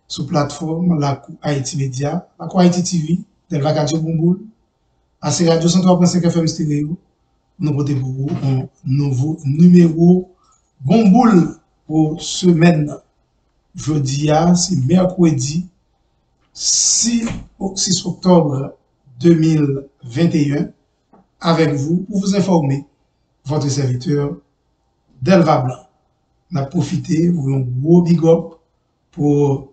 sur plateforme la Haïti Média, la Haïti TV, Delva Radio Bomboul, à ces radios 103.5 FM Stéréo, nous portons pour vous un nouveau numéro Bomboul pour semaine. Jeudi, c'est mercredi 6 octobre 2021, avec vous pour vous informer, votre serviteur Delva Blanc. On a profité pour un gros big up pour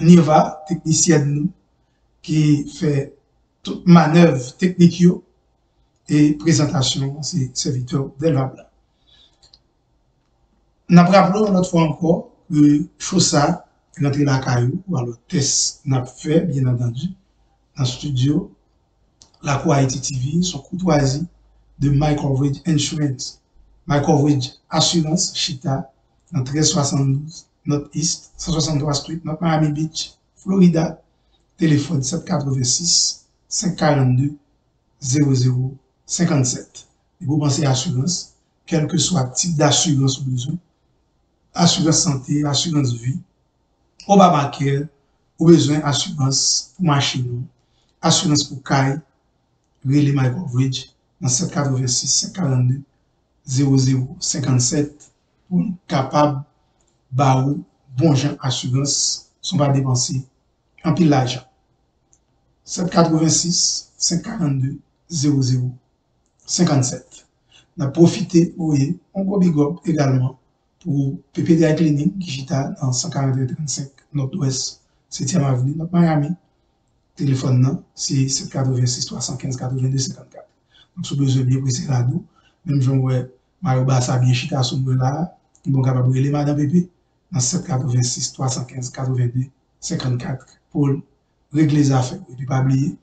Niva, technicien de nous, qui fait toute manœuvre technique et présentation, c'est serviteur Delva Blanc. Nous avons rappelé l'autre fois encore que Chosa rentré la caillou, ou alors test n'a fait, bien entendu, dans le studio, la Haïti TV, son courtoisie de My Coverage Insurance. My Coverage Assurance, Chita, dans 1372 North East, 163 Street, North Miami Beach, Florida, téléphone 786 542 0057. Et vous pensez à assurance, quel que soit le type d'assurance ou besoin, assurance santé, assurance vie, Obamacare, ou besoin d'assurance pour machine, assurance pour caille, relais My Coverage dans 786 542 0057 pour capable de bon gens assurance, sont pas dépensés en pile l'argent. 786 542 0057. On a profité, oui, on go big up également pour PPDA Clinique qui est dans 142-35 Nord-Ouest, 7e avenue, notre Miami. Téléphone, c'est 786 315 82 54. Donc, si vous avez besoin de bien préciser là, même si vous avez Mario Bassa bien chita sur nous là, ils sont capables de aller Madame Pépé dans 786 315 82 54 pour régler les affaires. Et puis, pas oublier,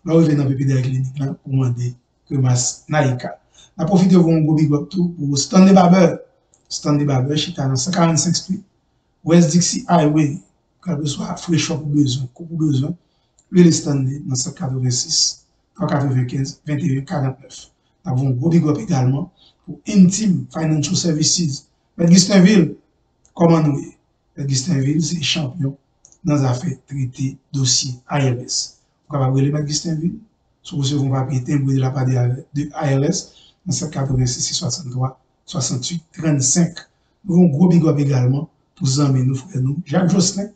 là, vous venez dans PPDA Clinique là pour demander que Mas Naïka. On a profité de vous big up tout pour Stanley Barber. Stanley Barber, chita dans 145 Street, West Dixie Highway, quel que soit fraîcheur pour besoin, coup pour besoin. Le Stanley dans 786 395 21 49. Nous avons un gros big up également pour Intime Financial Services. Medgistinville, comment nous est? Medgistinville, c'est champion dans les affaires traitées dossiers ARS. Vous pouvez appeler Medgistinville, si vous recevez un papier timbré de la part de ARS, dans 786 63 68 35. Nous avons un gros big up également pour Zambé, nous frères nous, Jacques Josselin,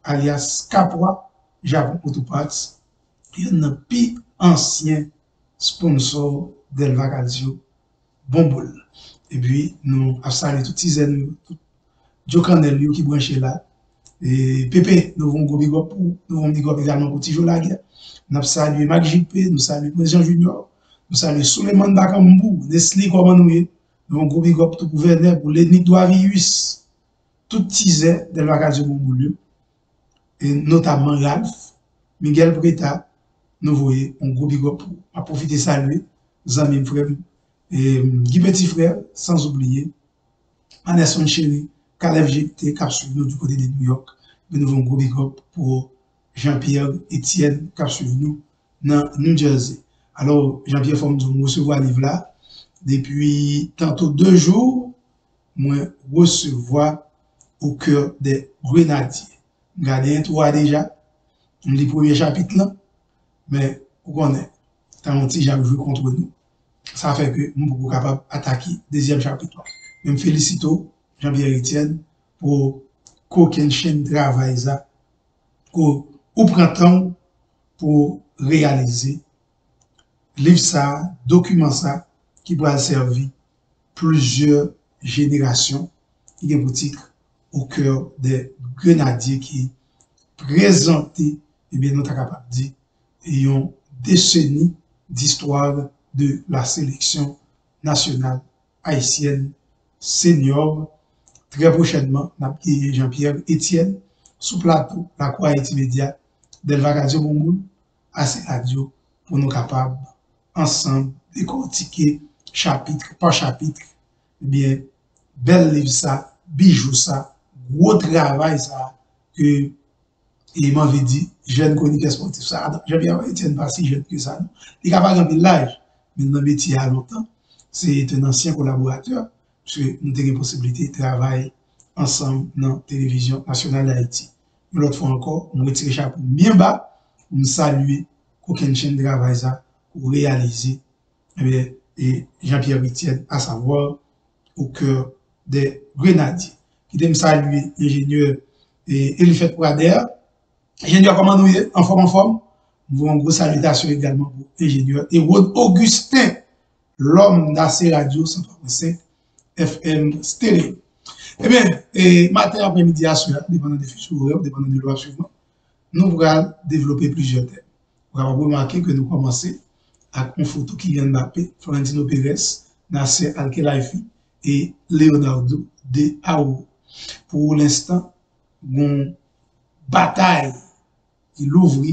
alias Capra, Japon Autoparts, il y a un plus ancien sponsor d'Elva Radio Bomboul. Et puis, nous avons salué tout Tizen, tout Joe Canel qui branché là. Et Pépé, nous avons big up pour, nous avons big up également pour Tijo Laguerre. Nous avons salué Mac JP, nous salué Président Junior, nous salué Suleiman Bakambou, Nestlé Komanouye, nous avons big up tout gouverneur pour l'ethnique d'Oavius, tout Tizen d'Elva Radio Bomboul. Et notamment Ralph, Miguel Preta, nous voyons un gros big up pour profiter de saluer, Zami frère, et Guy Petit frère, sans oublier, Anderson Chéri, Caleb GT, qui suivi nous du côté de New York. Nous avons un gros big up pour Jean-Pierre Etienne, qui suivi nous dans New Jersey. Alors, Jean-Pierre Forme, nous recevoir le livre là. Depuis tantôt 2 jours, moi recevoir au cœur des Grenadiers. Regardez un tour déjà, les premiers chapitres là, mais vous connaissez, tant un petit joué contre nous. Ça fait que nous sommes capables d'attaquer le deuxième chapitre. Je me félicite Jean-Pierre Etienne pour qu'aucune chaîne de travail ça, ou prend temps pour réaliser livre ça, document ça, qui pourra servir plusieurs générations, qui est pour titre au cœur des Grenadiers qui présenté, et bien nous sommes capables de dire, ayant décennies d'histoire de la sélection nationale haïtienne senior. Très prochainement, nous avons Jean-Pierre Etienne sous plateau, la Haïti Média, Delva Radio Bomboul, à ces radios pour nous capables ensemble décortiquer chapitre par chapitre. Eh bien, bel livre ça, bijou ça, gros travail ça, que il m'avait dit, jeune chroniqueur sportif, ça, Jean-Pierre Etienne pas si jeune que ça. Il est capable de l'âge, mais dans le métier à longtemps, c'est un ancien collaborateur, parce que nous avons la possibilité de travailler ensemble dans la télévision nationale d'Haïti. une autre fois encore, on retire chapeau bien bas, pour me saluer qu'aucune chaîne de travail ça, pour réaliser, et Jean-Pierre Etienne, à savoir, au cœur des Grenadiers. Qui me saluer l'ingénieur Elifet Prader, ingénieur comment nous en forme, nous avons une grosse salutation également pour l'ingénieur Hérode Augustin, l'homme d'AC Radio 103.5 FM stéréo. Eh bien, matin après-midi à soir, dépendant des futurs horaires, dépendant de l'heure suivante, nous allons développer plusieurs thèmes. Vous avez remarqué que nous commençons avec une photo Kylian Mbappé, Florentino Pérez, Nasser Al-Khelaifi et Leonardo de Aou. Pour l'instant, une bataille qui l'ouvre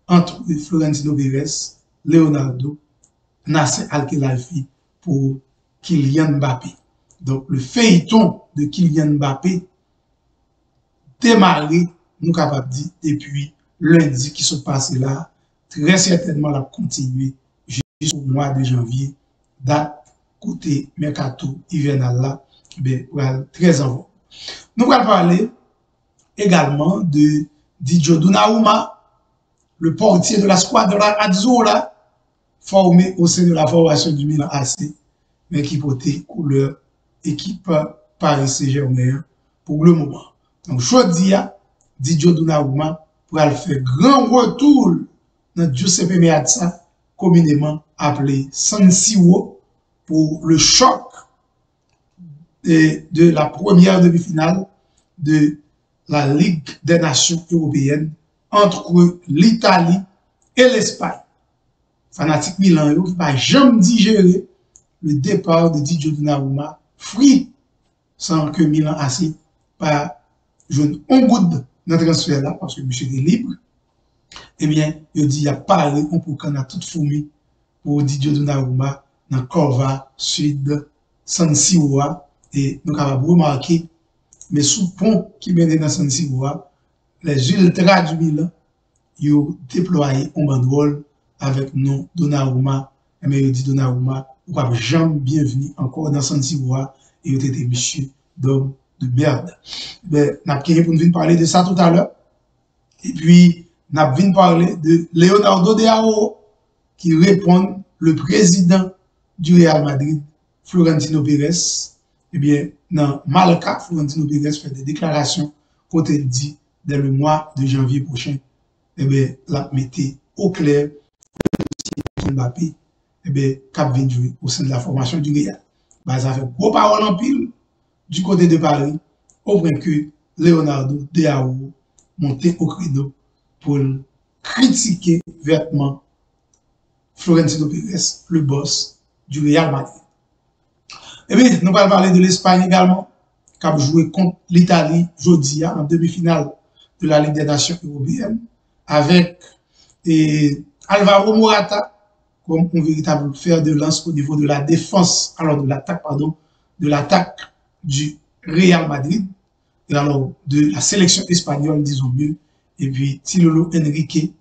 entre Florentino Pérez, Leonardo, Nasser Al-Khelaifi pour Kylian Mbappé. Donc, le feuilleton de Kylian Mbappé démarré, nous capables de dire, depuis lundi qui se passe là, très certainement la continuer jusqu'au mois de janvier, date côté mercato hivernal là, très avant. Nous allons parler également de Didio Donnarumma, le portier de la squadra Azzurra, formé au sein de la formation du Milan AC, mais qui portait couleur équipe Paris Saint-Germain pour le moment. Donc, jeudi, Didio Donnarumma pourra faire grand retour dans Giuseppe Meazza, communément appelé San Siro, pour le choc de la première demi-finale de la Ligue des Nations européennes entre l'Italie et l'Espagne. Fanatique Milan qui va jamais digérer le départ de Didio Donnarumma free sans que Milan AC pas joué un goutte dans le transfert là parce que monsieur est libre. Eh bien, il dit il y a parlé on peut qu'on a toute fourmi pour Didio Donnarumma dans Corva Sud San Siro et nous avons remarqué mais sous pont qui menait dans San Siro les ultras du Milan ils ont déployé un banderole avec nom Donnarumma et mais il dit Donnarumma ou pas jamais bienvenue encore dans San Siro et il était monsieur d'homme de merde. Ben, n'a pour nous venir parler de ça tout à l'heure. Et puis, n'a venir parler de Leonardo de Aou qui répond le président du Real Madrid, Florentino Pérez. Eh bien, dans Malka, Florentino Pérez fait des déclarations quand il dit dès le mois de janvier prochain, eh bien, la mettez au clair Mbappé, eh bien, cap vient jouer au sein de la formation du Real. Ben, ça fait gros paroles en pile du côté de Paris, au point que Leonardo de Aou monté au créneau pour critiquer vertement Florentino Pérez, le boss du Real Madrid. Eh bien, nous allons parler de l'Espagne également, qui a joué contre l'Italie jeudi en demi-finale de la Ligue des Nations européennes, avec Alvaro Morata comme un véritable fer de lance au niveau de la défense, alors de l'attaque, pardon, de l'attaque du Real Madrid, et alors de la sélection espagnole, disons mieux, et puis Tilolo Enrique,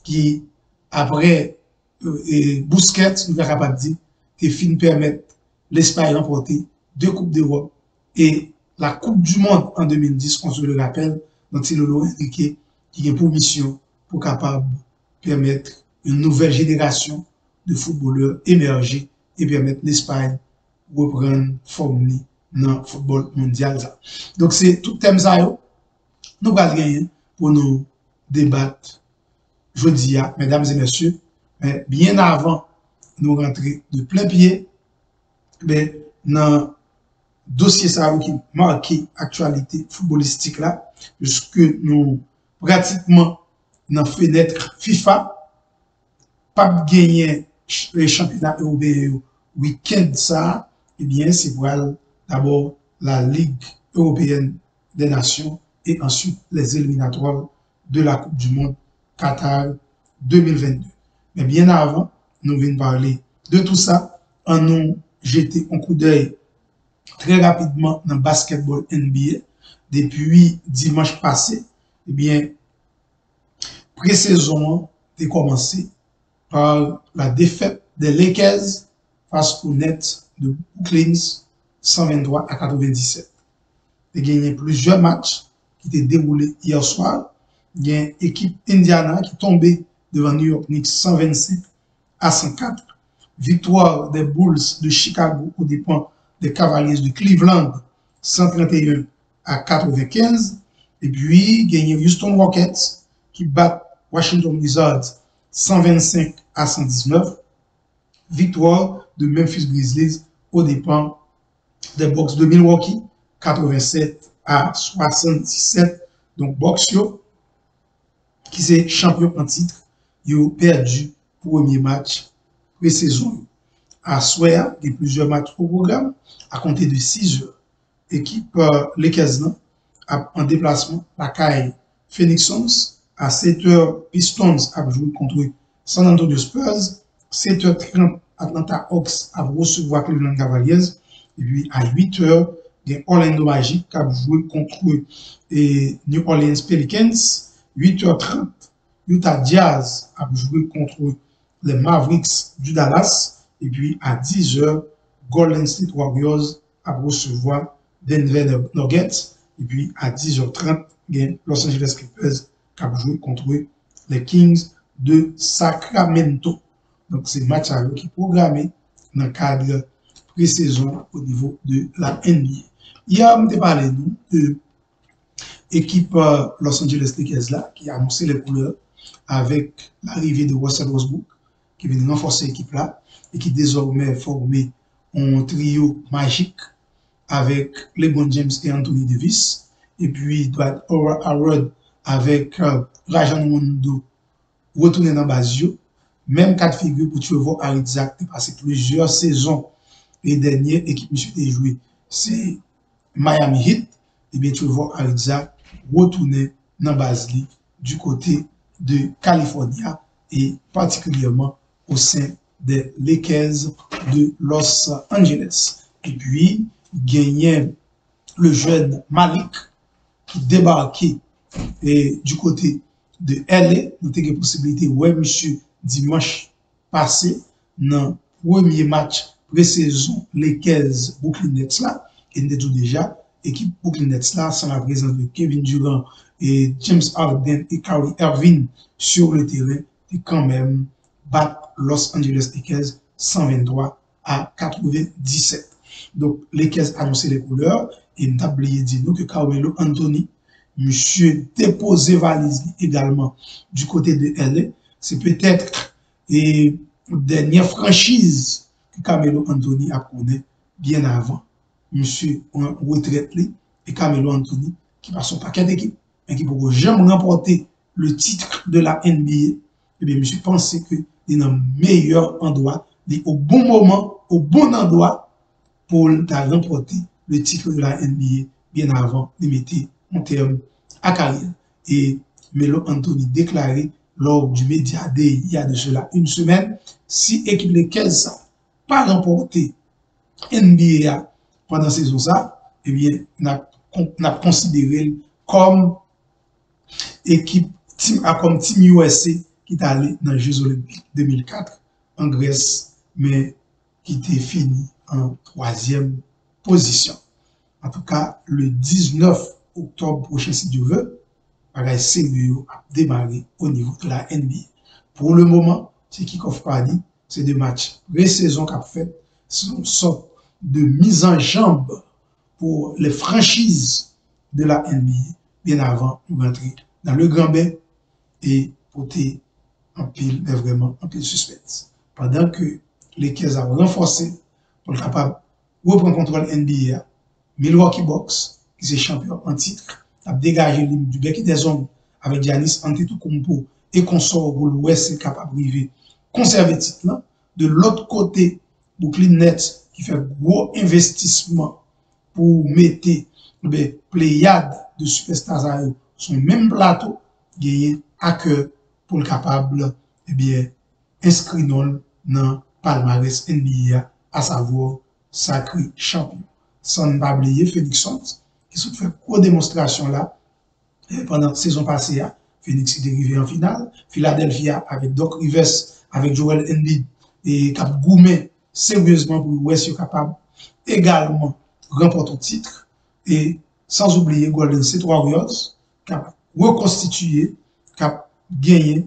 qui après Busquets, nous sommes capables de dire, qui finit permettre l'Espagne remporter 2 Coupes d'Europe et la Coupe du Monde en 2010, on se le rappelle, dans Tilolo Enrique, qui a pour mission pour capable permettre une nouvelle génération de footballeurs émerger et permettre l'Espagne de reprendre forme dans le football mondial. Donc, c'est tout thème ça, nous allons gagner pour nous débattre jeudi, mesdames et messieurs, mais bien avant nous rentrer de plein pied dans le dossier ça qui marque l'actualité footballistique là, puisque nous pratiquement dans la fenêtre FIFA, pas gagner les championnats européens week-end ça, eh bien, c'est pour d'abord la Ligue européenne des nations et ensuite les éliminatoires de la Coupe du Monde Qatar 2022. Mais bien avant, nous venons parler de tout ça en nous jeter un coup d'œil très rapidement dans le basketball NBA. Depuis dimanche passé, eh bien, pré-saison a commencé par la défaite des Lakers face aux Nets de Brooklyn 123 à 97. Il y a gagné plusieurs matchs qui étaient déroulés hier soir il y a une équipe Indiana qui est tombée devant New York Knicks 125-104. Victoire des Bulls de Chicago aux dépens des Cavaliers de Cleveland 131-95. Et puis, gagné Houston Rockets qui bat Washington Wizards 125-119. Victoire de Memphis Grizzlies aux dépens des Bucks de Milwaukee 87-77. Donc, Bucks qui c'est champion en titre, ils ont perdu premier match pré-saison. À soir, il y a plusieurs matchs au programme, à compter de 6 heures. Équipe Lakers en déplacement, la CAI Phoenix Suns, à 7 heures, Pistons a joué contre San Antonio Spurs, 7h30, Atlanta Hawks a recevoir Cleveland Cavaliers, et puis à 8 heures, il y a Orlando Magic qui a joué contre New Orleans Pelicans, 8h30, Utah Jazz a joué contre les Mavericks du Dallas. Et puis à 10h, Golden State Warriors a recevoir Denver Nuggets. Et puis à 10h30, Los Angeles Clippers qui a joué contre les Kings de Sacramento. Donc c'est match qui est programmé dans le cadre pré-saison au niveau de la NBA. Hier, on a parlé de l'équipe Los Angeles Lakers là, qui a annoncé les couleurs avec l'arrivée de Russell Westbrook, qui vient renforcer l'équipe là, et qui désormais formé un trio magique avec LeBron James et Anthony Davis, et puis Dwight Howard avec Rajon Rondo retourné dans Basio. Même cas de figure pour Trevor Ariza qui passé plusieurs saisons et dernière équipe monsieur a joué, c'est Miami Heat, et bien Trevor Ariza retourné dans Basli du côté de Californie et particulièrement au sein des Lakers de Los Angeles. Et puis, gagné le jeune Malik qui débarquait du côté de LA. Nous avons possibilité, ouais, monsieur, dimanche passé, dans le premier match pré-saison Lakers Brooklyn Nets là, et nous avons déjà équipe Brooklyn Nets là, sans la présence de Kevin Durant et James Harden et Kyrie Irving sur le terrain, et quand même battre Los Angeles Lakers 123-97. Donc, les Lakers annoncé les couleurs et nous avons dit que Carmelo Anthony, monsieur déposé valise également du côté de LA. C'est peut-être une dernière franchise que Carmelo Anthony a connu bien avant. Monsieur en retraite et Carmelo Anthony qui passe son paquet d'équipes et qui ne pourra jamais remporter le titre de la NBA. Eh bien, monsieur pensait que il est dans le meilleur endroit, au bon moment, au bon endroit pour remporter le titre de la NBA bien avant de mettre en terme à carrière. Et Melo Anthony déclaré lors du Media Day il y a de cela une semaine, si équipe les 15 pas remporté NBA pendant la saison ça, eh bien, on a considéré comme équipe comme Team USA qui est allé dans les Jeux Olympiques 2004 en Grèce, mais qui était fini en 3e position. En tout cas, le 19 octobre prochain, si Dieu veut, pareil sérieux a démarré au niveau de la NBA. Pour le moment, c'est Kickoff Party, c'est des matchs pré-saison qu'a fait, c'est une sorte de mise en jambe pour les franchises de la NBA, bien avant de rentrer dans le grand bain et porter en pile, mais vraiment en pile suspense. Pendant que les Lakers ont renforcé pour être capable de reprendre contrôle NBA, Milwaukee Bucks, qui est champion en titre, a dégagé du bec des hommes avec Giannis Antetokounmpo et consort pour l'Ouest capable de conserver le titre. De l'autre côté, Brooklyn Nets qui fait gros investissement pour mettre les pléiades de superstars sur le même plateau, gagner à cœur pour le capable inscrire dans le palmarès NBA, à savoir sacré champion. Sans ne pas oublier Phoenix Suns, qui se fait une démonstration là pendant la saison passée. Phoenix est arrivé en finale. Philadelphia avec Doc Rivers, avec Joel Embiid et Cap Gourmet sérieusement pour l'Ouest capable également remporter le titre. Et sans oublier Golden State Warriors qui a reconstitué qui a gagné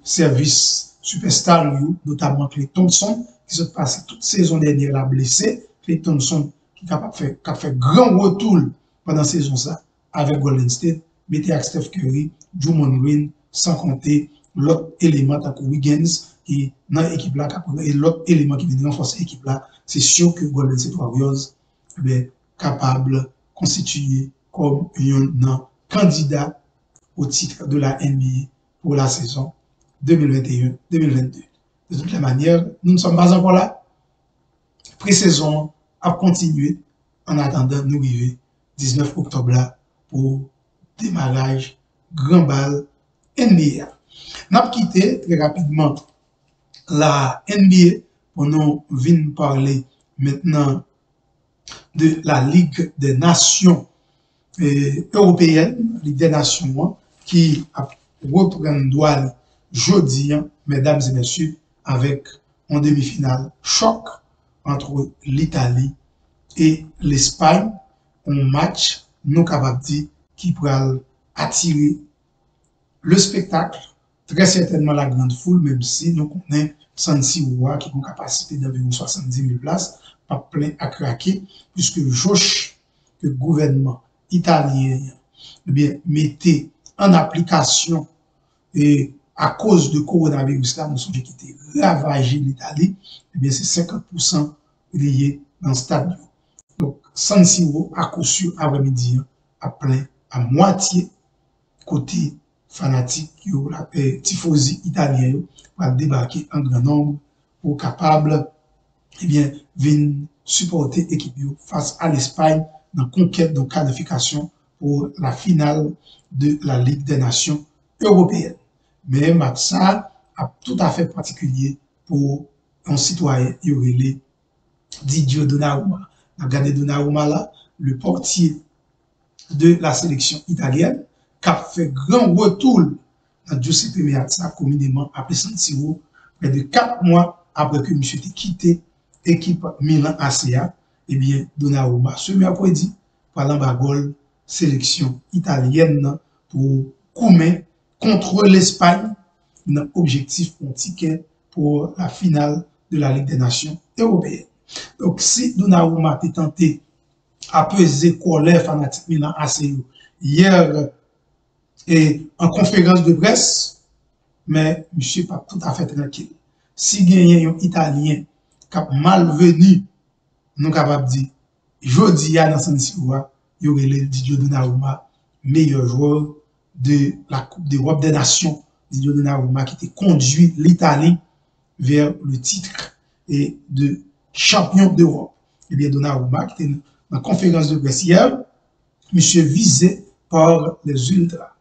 service superstar, notamment Clay Thompson, qui s'est passé toute saison dernière là blessé. Clay Thompson qui a fait grand retour pendant la saison ça avec Golden State, mettez avec Steph Curry, Draymond Green, sans compter l'autre élément comme Wiggins qui dans l'équipe là et l'autre élément qui vient renforcer l'équipe là, c'est sûr que Golden State Warriors est capable de constituer comme un candidat au titre de la NBA pour la saison 2021-2022. De toutes les manières, nous ne sommes pas encore là. Pré-saison a continué en attendant nous arriver 19 octobre là pour démarrage grand bal NBA. Nous avons quitté très rapidement la NBA pour nous venir parler maintenant de la Ligue des Nations européennes, Ligue des Nations qui reprend droit jeudi, mesdames et messieurs, avec en demi-finale choc entre l'Italie et l'Espagne, un match nous capable de dire qui pourrait attirer le spectacle, très certainement la grande foule, même si nous connaissons San Siro qui a une capacité d'environ 70 000 places, pas plein à craquer, puisque Josh, le gouvernement italien, mettait en application et à cause de coronavirus là, nous sommes qui était ravagé l'Italie, c'est 50% lié dans le stade. Donc, San Siro, à coup sûr, après-midi, à plein, à moitié, côté fanatique, tifosi italien, va débarquer en grand nombre pour capable, venir supporter l'équipe face à l'Espagne dans la conquête de qualification pour la finale de la Ligue des Nations européennes. Mais match ça a tout à fait particulier pour un citoyen Yorele Didier Donnarumma. Regardez Donnarumma là, le portier de la sélection italienne, qui a fait grand retour dans Giuseppe Meazza, communément appelé San Siro, près de 4 mois après que M. ait quitté l'équipe Milan ACA. Donnarumma, ce mercredi, par l'embagole sélection italienne pour coumer contre l'Espagne, un objectif pour un ticket pour la finale de la Ligue des Nations européennes. Donc, si Donnarumma est tenté à peser colère fanatique Milan AC hier et en conférence de presse, mais monsieur pas tout à fait tranquille. Si gagne un Italien qui a malvenu, nous capable de dire, jeudi dans San Siro, il y aurait le Didier Donnarumma, meilleur joueur de la Coupe d'Europe des Nations, Didier Donnarumma qui était conduit l'Italie vers le titre et de champion d'Europe. Donnarumma qui était dans la conférence de presse hier, monsieur visé par les ultras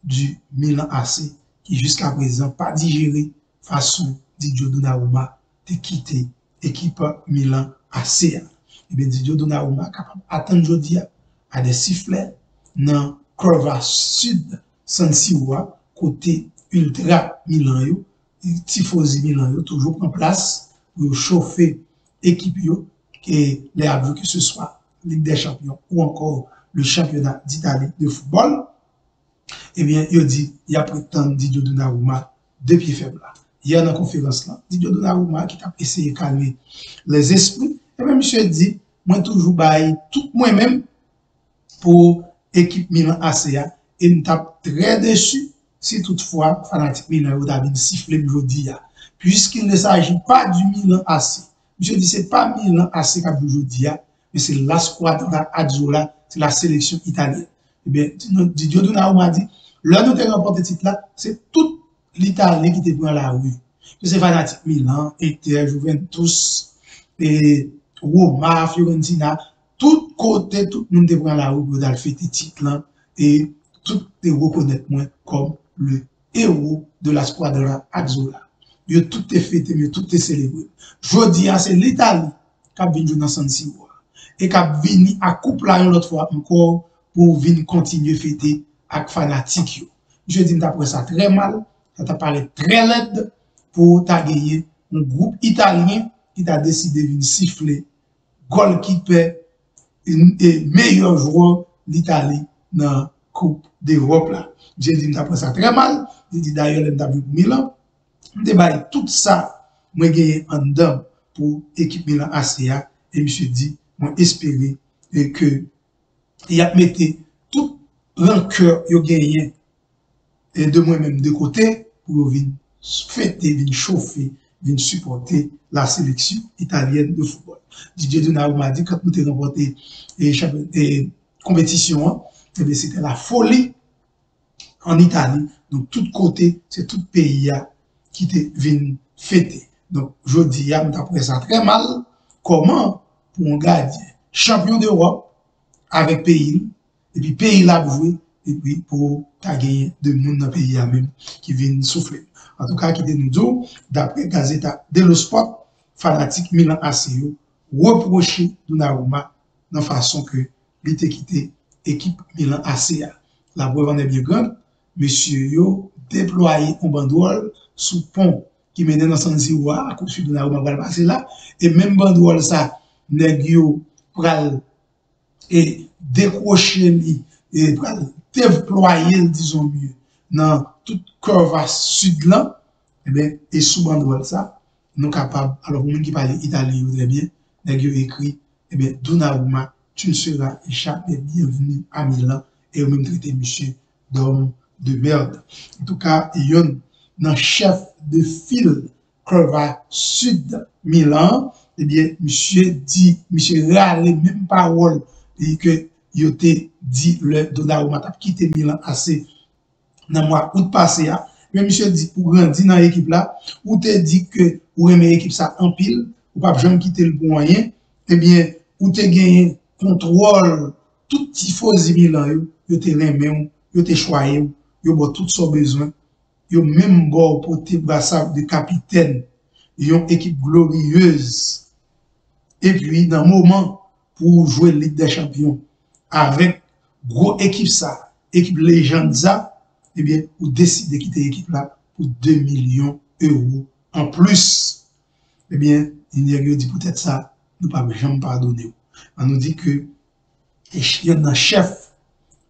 du Milan AC qui jusqu'à présent pas digéré façon Didier Donnarumma de quitter l'équipe Milan AC. Didier Donnarumma capable d'attendre aujourd'hui à des sifflets dans crevasse sud San Siro côté ultra Milan yo, tifosi Milan yo toujours en place pour chauffer équipe yo et les aveux que ce soit Ligue des Champions ou encore le championnat d'Italie de football. Il dit il y a prétendu Didier Donnarumma de pied faible. Hier dans la conférence là, Didier Donnarumma qui a essayé de calmer les esprits. Et bien monsieur dit moi toujours bail tout moi-même pour équipe Milan ACA et nous tape très déçu si toutefois fanatique Milan ou David sifflé aujourd'hui puisqu'il ne s'agit pas du Milan AC. Monsieur dit c'est pas Milan AC qui a aujourd'hui mais c'est la squadra Azzurra, c'est la sélection italienne. Eh bien Didier Donnarumma dit là nous avons remporté titre là, c'est toute l'Italie qui était dans la rue. C'est fanatique Milan, Inter, Juventus et Roma, Fiorentina, tout côté, tout le monde est dans la rue pour fêter titre là et tout est reconnaître moi comme le héros de la squadra Azzurra. Tout est fêté, tout est célébré. Jeudi, c'est l'Italie qui a venu dans San Siro et qui a venu à couple là une autre fois encore pour venir continuer à fêter avec fanatique. Je dis d'après ça très mal, ça t'a parlé très laide pour ta gagner un groupe italien qui t'a décidé de venir siffler goalkeeper et meilleur joueur d'Italie dans Coupe d'Europe là. J'ai dit, m'ta ça très mal. J'ai dit, d'ailleurs, m'ta vu pour Milan. M'ta tout ça, moi, gagné en dedans pour équipe Milan ACA. Et monsieur dit, moi, espérer que, il a mis tout rancœur, il a gagné, et de moi-même de côté, pour venir fêter, venir chauffer, venir supporter la sélection italienne de football. Didier Donnarumma dit, quand nous avons remporté les compétitions, c'était la folie en Italie. Donc, tout côté, c'est tout pays qui était venu fêter. Donc, je dis, d'après ça très mal, comment pour un gardien champion d'Europe avec pays, et puis pays là joué, et puis pour gagner de monde dans le pays même qui viennent souffler. En tout cas, qui nous dit, d'après Gazeta dello Sport, fanatique Milan ACO, reproché Donnarumma de la façon que il était quitté équipe Milan ACA. La preuve en est bien grande, monsieur yo déployé un banderole sous pont qui menait dans San Siro à cause de Donnarumma va passer là, et même banderole ça, nèg yo pral et décrocher li et pral déployer disons mieux dans toute crevasse sud là, et bien et sous banderole ça, nous capables alors pour monde qui parle italien très bien, nèg yo écrit et bien Donnarumma tu ne seras jamais bienvenu à Milan et au même traité monsieur d'homme de merde. En tout cas, il y a un chef de file Creva Sud Milan, eh bien, monsieur dit, monsieur râle même parole, et que il a dit le Donnarumma t'a quitté Milan assez dans le mois août passé. Mais monsieur dit, pour grandir dans l'équipe là, ou te dit que vous aimez l'équipe ça en pile, ou pas jamais quitter le moyen, eh bien, ou te gagné contrôle tout tifosi Milan yo te remen yo te choyé yo bo tout son besoin yo même bo porter brassard de capitaine yon équipe glorieuse et puis dans moment pour jouer Ligue des Champions avec gros équipe ça équipe légende ça eh bien ou décide de quitter l'équipe là pour 2 millions d'euros en plus eh bien il y a dit peut-être ça nous pas jamais pardonner. On nous dit que il y a un chef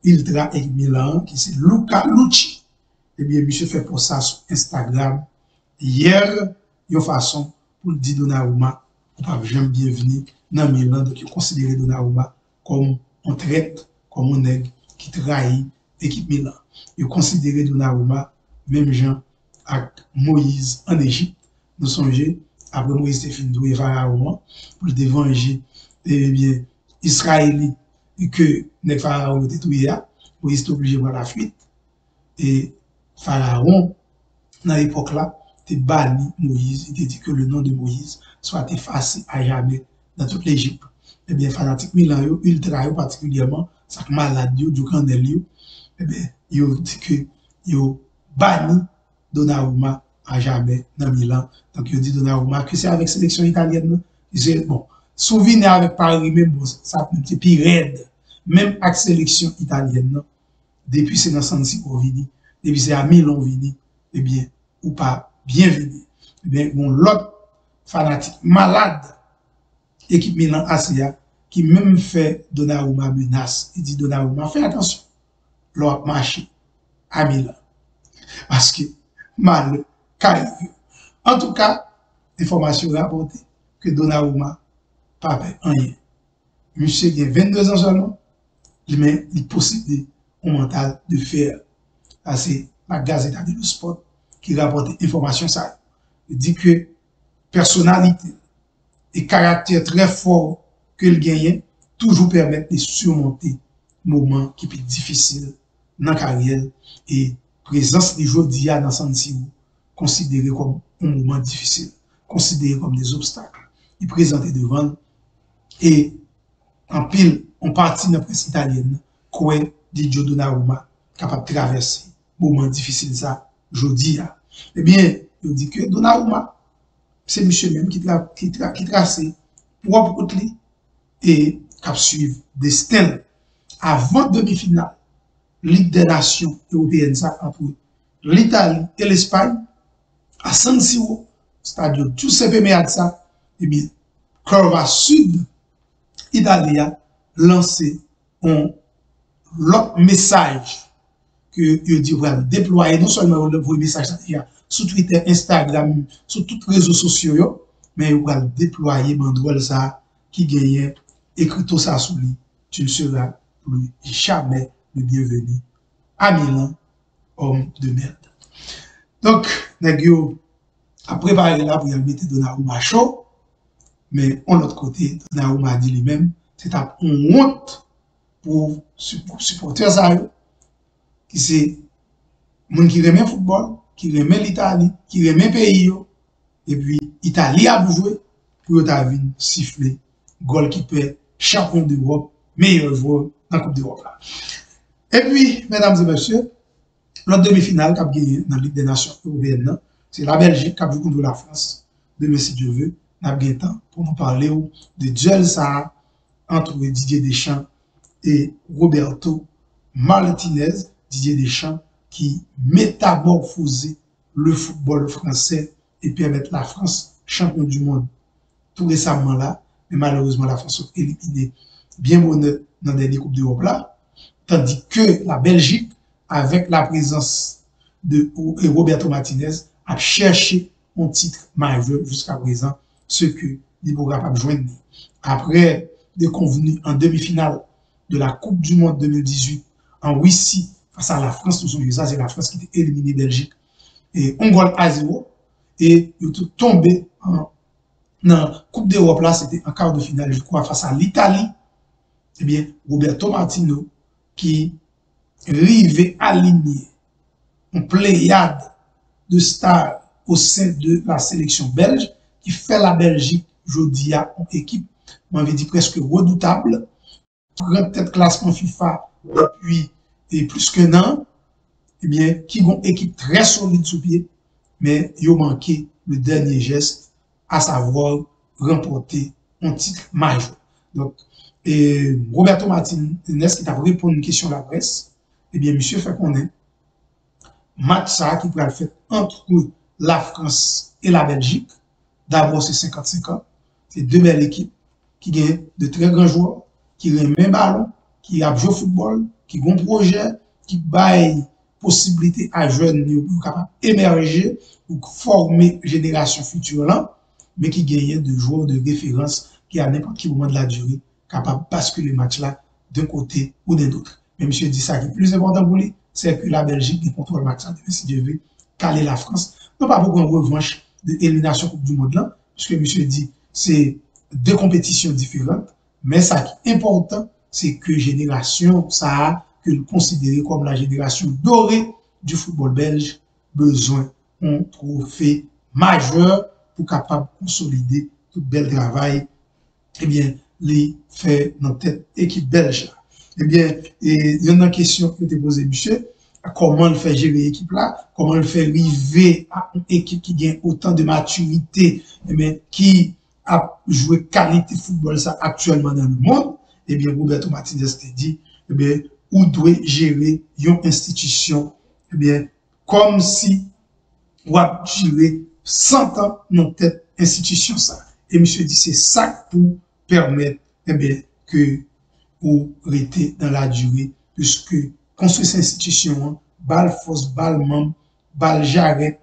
Ultra et Milan qui c'est Luca Lucci. Eh bien, monsieur fait pour ça sur Instagram. Hier, il y a une façon pour dire Donnarumma, on pas jamais bienvenue dans Milan, donc il considère Donnarumma comme on traite, comme un nègre qui trahit l'équipe Milan. Il considère Donnarumma, même gens avec Moïse en Égypte. Nous songez, après Moïse était fini de Pharaon, pour le dévanger, eh bien, Israélite, et que les pharaons étaient tués, Moïse était obligé de voir la fuite. Et Pharaon, dans l'époque là, était banni Moïse, il était dit que le nom de Moïse soit effacé à jamais dans toute l'Égypte. Eh bien, fanatique Milan, ultra particulièrement, ça malade, du candelier, eh bien, il dit que il banni Donnarumma à jamais dans Milan. Donc, il dit Donnarumma que c'est avec la sélection italienne. Bon, souvenir avec Paris, même, bon, ça c'est pire raide. Même avec la sélection italienne, depuis c'est dans San Siro vini, depuis c'est à Milan vini, eh bien, ou pas bienvenue. Eh bien, bon, l'autre fanatique malade, équipe Milan ACA, qui même fait Donnarumma menace. Il dit Donnarumma, fais attention, l'autre marché à Milan. Parce que mal, carré. En tout cas, information rapportée que Donnarumma pas fait rien. Monsieur qui a 22 ans seulement, mais il possède un mental de fer. C'est la Gazeta dello Sport qui rapporte information ça. Il dit que personnalité et caractère très fort que le gagne toujours permettent de surmonter moments qui sont difficiles dans la carrière et présence des joueurs dans San Siro considéré comme un moment difficile, considéré comme des obstacles. Il présentait devant et en pile, on partit dans la presse italienne, quoi Didio Donnarumma capable de traverser moment difficile ça, jeudi. Eh bien, il dit que Donnarumma, c'est monsieur même qui trace propre route et qui suivre destin avant demi-finale Ligue des Nations européennes ça entre l'Italie et l'Espagne à San Siro, Stadio Giuseppe Meazza, et bien Curva Sud Italia lancé un l'autre message que je dis déployer, non seulement le message sur Twitter, Instagram, sur tous les réseaux sociaux, mais vous allez déployer bandrole ça qui gagne écrit tout ça sous lui. Tu ne seras plus jamais le bienvenu à Milan, homme de merde. Donc, Nagio a préparé là pour y mettre Donnarumma chaud, mais en l'autre côté, Donnarumma a dit lui-même, c'est une honte pour supporter ça, qui c'est monde qui remet le football, qui remet l'Italie, qui remet le pays, et puis l'Italie a joué pour venir siffler, goalkeeper, champion d'Europe, meilleur joueur dans la Coupe d'Europe. Et puis, mesdames et messieurs, l'autre demi-finale qui a gagné dans la Ligue des Nations européennes, c'est la Belgique qui a joué contre la France. Demain, si Dieu veut, nous avons gagné temps pour nous parler de duel ça entre Didier Deschamps et Roberto Martinez. Didier Deschamps qui métamorphosait le football français et permettre la France champion du monde tout récemment là, mais malheureusement la France a éliminé bien bonheur dans la dernière Coupe d'Europe là, tandis que la Belgique, avec la présence de Roberto Martinez, a cherché un titre majeur jusqu'à présent, ce que il pourra pas joindre. Après des convenus en demi-finale de la Coupe du Monde 2018 en Russie face à la France, ça c'est la France qui a éliminé Belgique et un goal à 0 et ils sont tombés dans la Coupe d'Europe là, c'était en quart de finale, je crois, face à l'Italie. Eh bien, Roberto Martinez qui arrivait aligner une pléiade de stars au sein de la sélection belge qui fait la Belgique aujourd'hui en équipe, m'avait dit presque redoutable, prend tête classement FIFA depuis plus qu'un an, eh bien, qui ont une équipe très solide sous pied, mais ils ont manqué le dernier geste, à savoir remporter un titre majeur. Donc, et Roberto Martinez, qui t'a répondu à une question de la presse, eh bien, monsieur fait qu'on est match ça qui pourrait le faire entre la France et la Belgique. D'abord, c'est 50-50. C'est deux belles équipes qui gagnent de très grands joueurs, qui ont le même ballon, qui ont joué au football, qui ont un projet, qui baillent possibilité à jeunes pour capables d'émerger, pour former génération future là, mais qui gagnent de joueurs de référence qui à n'importe quel moment de la durée capable de basculer le match là d'un côté ou d'un autre. Mais monsieur dit ça qui est plus important pour lui, c'est que la Belgique contrôle le match là, si Dieu veut, caler la France. Non pas pour une revanche de l'élimination Coupe du Monde là, puisque monsieur dit c'est deux compétitions différentes, mais ça qui est important, c'est que génération, ça a que considéré comme la génération dorée du football belge, besoin d'un trophée majeur pour capable de consolider tout bel travail, eh bien, les fait dans tête équipe belge là. Eh bien, il y a une question que tu posée, monsieur, comment le fait gérer l'équipe là, comment le fait arriver à une équipe qui gagne autant de maturité, eh bien, qui a joué qualité football ça actuellement dans le monde, eh bien, Roberto Martinez t'a dit, eh bien, où doit gérer une institution, eh bien, comme si on a géré 100 ans dans cette institution ça. Et monsieur dit, c'est ça pour permettre, eh bien, que vous restez dans la durée, puisque construire cette institution, balle force, balle membre, balle jarrette,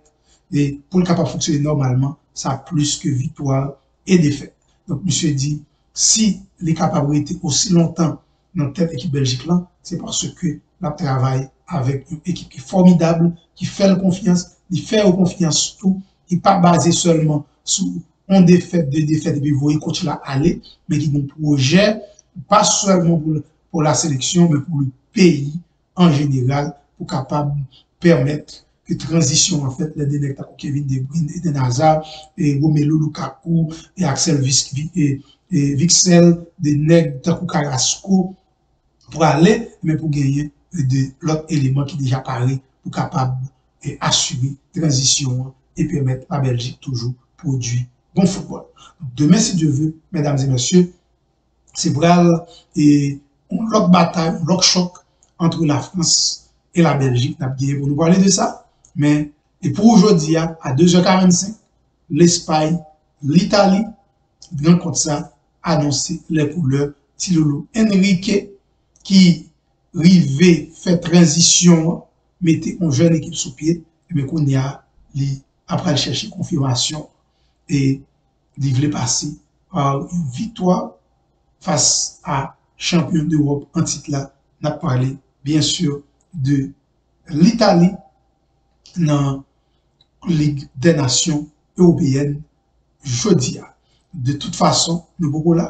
et pour le capable de fonctionner normalement, ça a plus que victoire et défaite. Donc, monsieur dit, si les capables étaient aussi longtemps dans cette équipe belgique là, c'est parce que la travaille avec une équipe qui est formidable, qui fait confiance, qui fait confiance tout, qui n'est pas basé seulement sur une défaite, deux défaites, et puis vous voyez coach là aller, mais qui ont un projet, pas seulement pour la sélection, mais pour le pays en général, pour capable permettre que transition, en fait, les dénègres Kevin De Bruyne, Eden Hazard, et Romelu Lukaku, et Axel Witsel, des nègres Takou Carrasco, pour aller, mais pour gagner de l'autre élément qui est déjà parlé, pour capable assurer transition et permettre à la Belgique toujours produire bon football. Donc, demain, si Dieu veut, mesdames et messieurs, c'est pour l'autre bataille, l'autre choc entre la France et la Belgique. Pour nous parler de ça. Mais et pour aujourd'hui, à 2h45, l'Espagne, l'Italie, grand contre ça, annoncé les couleurs. Tilolo Enrique, qui rivé, fait transition, mettez une jeune équipe sous pied, mais qu'on y a, après chercher confirmation et il voulait passer par une victoire face à champion d'Europe en titre là. On a parlé bien sûr de l'Italie dans la Ligue des Nations européennes jeudi. De toute façon, nous pouvons là